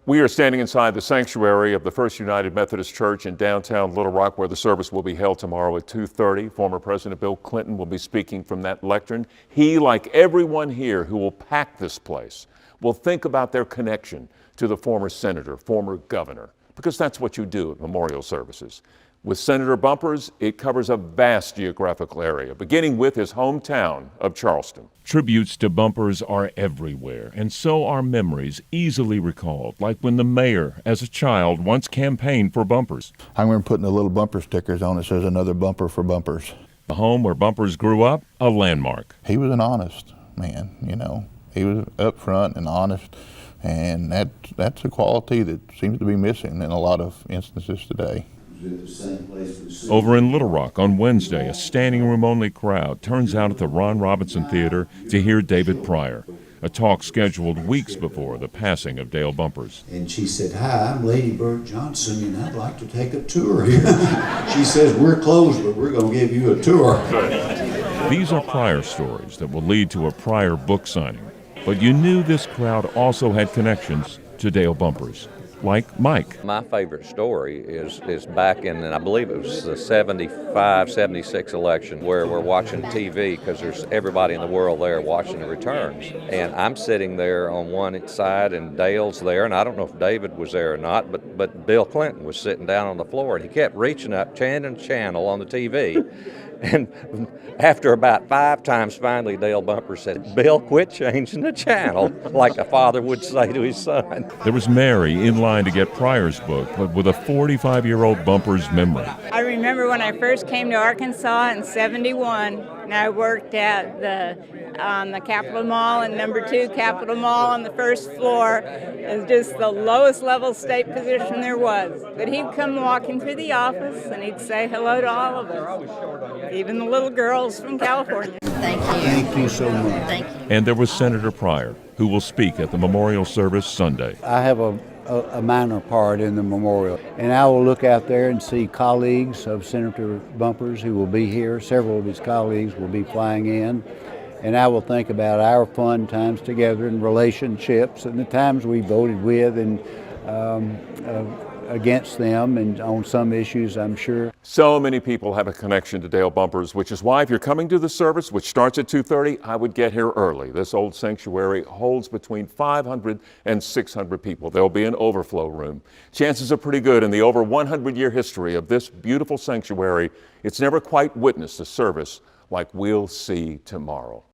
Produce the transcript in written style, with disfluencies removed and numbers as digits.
We are standing inside the sanctuary of the First United Methodist Church in downtown Little Rock, where the service will be held tomorrow at 2:30. Former President Bill Clinton will be speaking from that lectern. He, like everyone here who will pack this place, will think about their connection to the former senator, former governor, because that's what you do at memorial services. With Senator Bumpers, it covers a vast geographical area, beginning with his hometown of Charleston. Tributes to Bumpers are everywhere, and so are memories easily recalled, like when the mayor, as a child, once campaigned for Bumpers. I remember putting the little bumper stickers on that says "Another bumper for Bumpers." The home where Bumpers grew up, a landmark. He was an honest man, you know. He was upfront and honest, and that's a quality that seems to be missing in a lot of instances today. Over in Little Rock on Wednesday, a standing room only crowd turns out at the Ron Robinson Theater to hear David Pryor, a talk scheduled weeks before the passing of Dale Bumpers. And she said, "Hi, I'm Lady Bird Johnson, and I'd like to take a tour here." She says, "We're closed, but we're going to give you a tour." These are Pryor stories that will lead to a Pryor book signing. But you knew this crowd also had connections to Dale Bumpers, like Mike. My favorite story is back in, and I believe it was the 75, 76 election, where we're watching TV because there's everybody in the world there watching the returns. And I'm sitting there on one side and Dale's there, and I don't know if David was there or not, but Bill Clinton was sitting down on the floor, and he kept reaching up, changing channel on the TV. And after about 5 times, finally, Dale Bumpers said, "Bill, quit changing the channel," like a father would say to his son. There was Mary in line to get Pryor's book, but with a 45-year-old Bumpers memory. I remember when I first came to Arkansas in '71, and I worked on the Capitol Mall and number 2 Capitol Mall on the first floor. It was just the lowest level state position there was. But he'd come walking through the office and he'd say hello to all of us, even the little girls from California. Thank you. Thank you so much. Thank you. And there was Senator Pryor, who will speak at the memorial service Sunday. I have a minor part in the memorial, and I will look out there and see colleagues of Senator Bumpers who will be here. Several of his colleagues will be flying in, and I will think about our fun times together and relationships and the times we voted with and against them and on some issues, I'm sure. So many people have a connection to Dale Bumpers, which is why if you're coming to the service, which starts at 2:30, I would get here early. This old sanctuary holds between 500 and 600 people. There'll be an overflow room. Chances are pretty good in the over 100-year history of this beautiful sanctuary, it's never quite witnessed a service like we'll see tomorrow.